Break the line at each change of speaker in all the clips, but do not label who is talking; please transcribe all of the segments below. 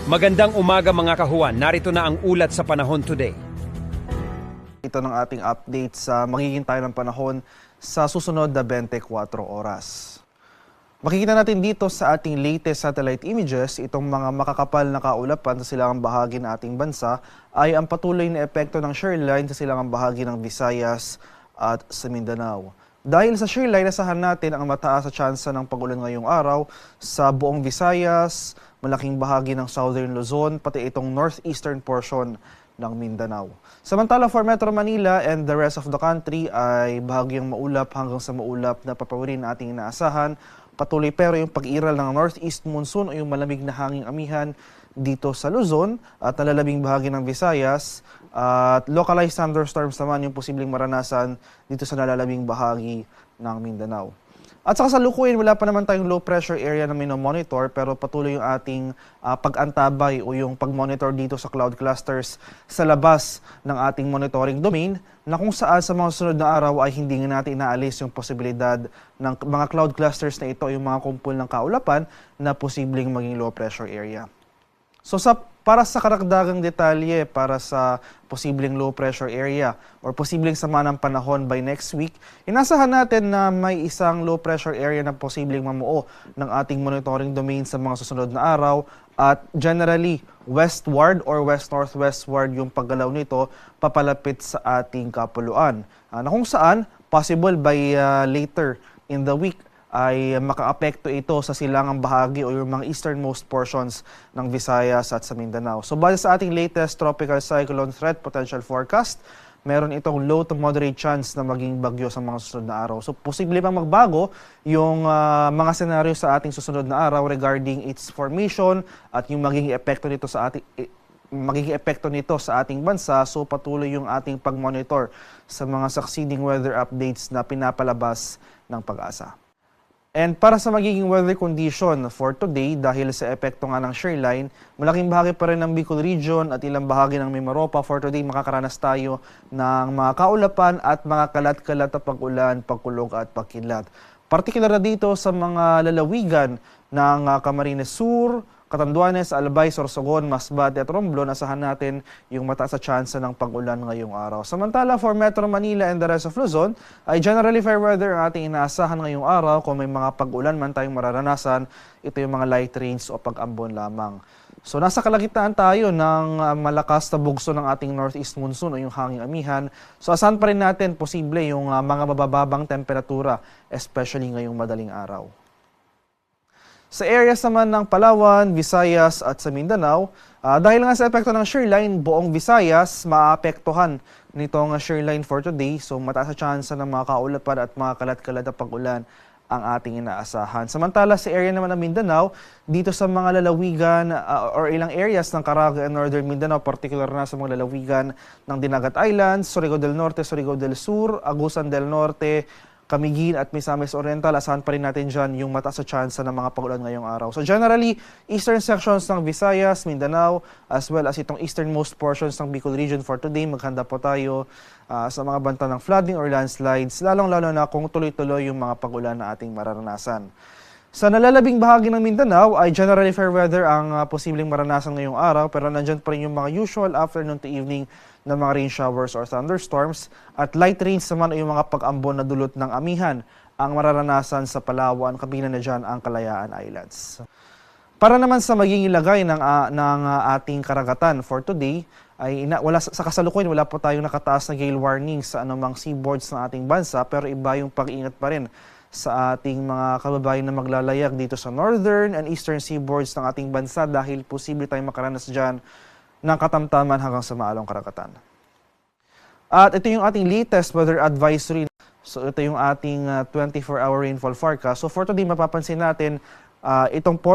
Magandang umaga mga kahuan, narito na ang ulat sa panahon today.
Ito ng ating update sa magiging tayo ng panahon sa susunod na 24 oras. Makikita natin dito sa ating latest satellite images, itong mga makakapal na kaulapan sa silangang bahagi ng ating bansa ay ang patuloy na epekto ng shear line sa silangang bahagi ng Visayas at sa Mindanao. Dahil sa shear line, asahan natin ang mataas na tsansa ng pag-ulan ngayong araw sa buong Visayas, malaking bahagi ng Southern Luzon, pati itong northeastern portion ng Mindanao. Samantala for Metro Manila and the rest of the country ay bahagyang maulap hanggang sa maulap na papawirin na ating inaasahan. Patuloy pero yung pag-iral ng northeast monsoon o yung malamig na hanging amihan dito sa Luzon at nalalabing bahagi ng Visayas at localized thunderstorms naman yung posibleng maranasan dito sa nalalabing bahagi ng Mindanao. At sa kasalukuyan, wala pa naman tayong low pressure area na minomonitor pero patuloy yung ating pag-antabay o yung pag-monitor dito sa cloud clusters sa labas ng ating monitoring domain na kung saan sa mga sunod na araw ay hindi nga natin inaalis yung posibilidad ng mga cloud clusters na ito, yung mga kumpul ng kaulapan na posibleng maging low pressure area. So para sa karagdagang detalye para sa posibleng low pressure area or posibleng sama ng panahon by next week, inasahan natin na may isang low pressure area na posibleng mamuo ng ating monitoring domain sa mga susunod na araw at generally westward or west-northwestward yung paggalaw nito papalapit sa ating kapuluan. Na kung saan possible by later in the week ay makaapekto ito sa silangang bahagi o yung mga easternmost portions ng Visayas at sa Mindanao. So base sa ating latest tropical cyclone threat potential forecast, meron itong low to moderate chance na maging bagyo sa mga susunod na araw. So posible pang magbago yung mga senaryo sa ating susunod na araw regarding its formation at yung magiging epekto nito sa ating bansa. So patuloy yung ating pag-monitor sa mga succeeding weather updates na pinapalabas ng Pag-asa. And para sa magiging weather condition for today, dahil sa epekto nga ng shear line, malaking bahagi pa rin ng Bicol Region at ilang bahagi ng Mimaropa for today makakaranas tayo ng mga kaulapan at mga kalat-kalat na pag-ulan, pagkulog at pagkidlat. Partikular na dito sa mga lalawigan ng Camarines Sur, Catanduanes, Albay, Sorsogon, Masbate at Romblon, asahan natin yung mataas na tsansa ng pag-ulan ngayong araw. Samantala, for Metro Manila and the rest of Luzon, ay generally fair weather ang ating inaasahan ngayong araw. Kung may mga pag-ulan man tayong mararanasan, ito yung mga light rains o pag-ambon lamang. So nasa kalagitnaan tayo ng malakas na bugso ng ating northeast monsoon o yung hanging amihan. So asahan pa rin natin posible yung mga mabababang temperatura, especially ngayong madaling araw. Sa areas naman ng Palawan, Visayas at sa Mindanao, dahil nga sa epekto ng shear line, buong Visayas maapektuhan nitong shear line for today. So mataas na tsansa ng mga kaulapan at mga kalat-kalat na pag-ulan ang ating inaasahan. Samantala sa area naman ng Mindanao, dito sa mga lalawigan or ilang areas ng Caraga and Northern Mindanao, particular na sa mga lalawigan ng Dinagat Islands, Surigao del Norte, Surigao del Sur, Agusan del Norte, Camiguin at Misamis Oriental, asahan pa rin natin dyan yung mataas na tsansa ng mga pag-ulan ngayong araw. So generally, eastern sections ng Visayas, Mindanao, as well as itong easternmost portions ng Bicol Region for today, maghanda po tayo sa mga banta ng flooding or landslides, lalong-lalo na kung tuloy-tuloy yung mga pag-ulan na ating mararanasan. Sa nalalabing bahagi ng Mindanao ay generally fair weather ang posibleng maranasan ngayong araw, pero nandyan pa rin yung mga usual afternoon to evening na mga rain showers or thunderstorms at light rains naman ay yung mga pag-ambon na dulot ng amihan ang mararanasan sa Palawan, kabilang na dyan ang Kalayaan Islands. Para naman sa magiging lagay ng ating karagatan for today, ay sa kasalukuyan wala po tayong nakataas na gale warning sa anumang seaboards ng ating bansa, pero iba yung pag-iingat pa rin sa ating mga kababayan na maglalayag dito sa northern and eastern seaboards ng ating bansa dahil posible tayong makaranas dyan ng katamtaman hanggang sa maalong karagatan. At ito yung ating latest weather advisory. So ito yung ating 24-hour rainfall forecast. So for today, mapapansin natin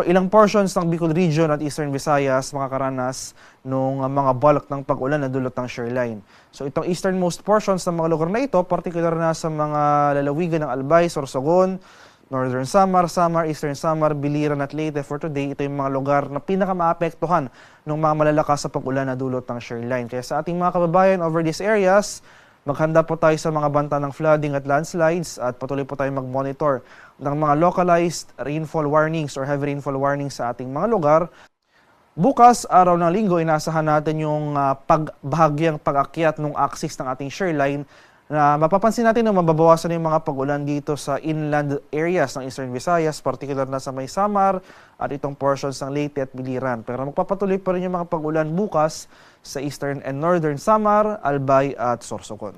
ilang portions ng Bicol Region at Eastern Visayas makakaranas ng mga bulk ng pag-ulan na dulot ng shear line. So itong easternmost portions ng mga lugar na ito, particular na sa mga lalawigan ng Albay, Sorsogon, Northern Samar, Eastern Samar, Biliran at Leyte for today, ito yung mga lugar na pinakamaapektuhan ng mga malalakas sa pag-ulan na dulot ng shear line. Kaya sa ating mga kababayan over these areas, maghanda po tayo sa mga banta ng flooding at landslides at patuloy po tayo mag-monitor ng mga localized rainfall warnings or heavy rainfall warnings sa ating mga lugar. Bukas, araw ng linggo, inasahan natin yung bahagyang pag-akyat ng axis ng ating shoreline na mapapansin natin na mababawasan yung mga pag-ulan dito sa inland areas ng Eastern Visayas, particular na sa may Samar at itong portions ng Leyte at Biliran. Pero magpapatuloy pa rin yung mga pag-ulan bukas sa Eastern and Northern Samar, Albay at Sorsogon.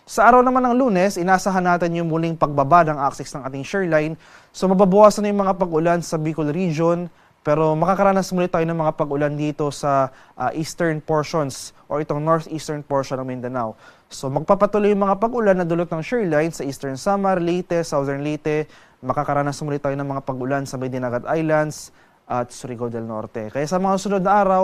Sa araw naman ng Lunes, inasahan natin yung muling pagbaba ng axis ng ating shoreline. So mababawasan na yung mga pag-ulan sa Bicol Region, pero makakaranas muli tayo ng mga pag-ulan dito sa eastern portions o itong northeastern portion ng Mindanao. So magpapatuloy yung mga pag-ulan na dulot ng shoreline sa Eastern Samar, Leyte, Southern Leyte. Makakaranas muli tayo ng mga pag-ulan sa Dinagat Islands at Surigao del Norte. Kaya sa mga sunod na araw,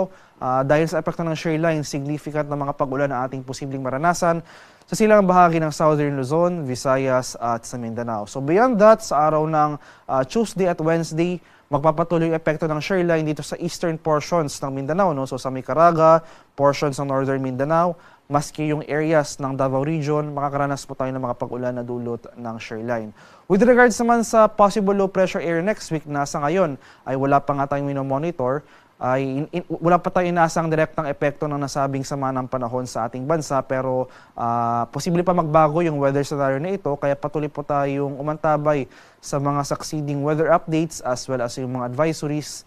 dahil sa epekto ng shoreline, significant na mga pag-ulan na ating posibleng maranasan sa silang bahagi ng Southern Luzon, Visayas at sa Mindanao. So beyond that, sa araw ng Tuesday at Wednesday, magpapatuloy yung epekto ng shoreline dito sa eastern portions ng Mindanao. No? So sa Caraga, portions ng Northern Mindanao, maski yung areas ng Davao Region, makakaranas po tayo ng mga pag-ulan na dulot ng shoreline. With regards naman sa possible low pressure area next week na sa ngayon ay wala pa nga tayong minomonitor, ay wala pa tayong inaasang direktang epekto ng nasabing sama ng panahon sa ating bansa, pero posible pa magbago yung weather scenario na ito, kaya patuloy po tayong umantabay sa mga succeeding weather updates as well as yung mga advisories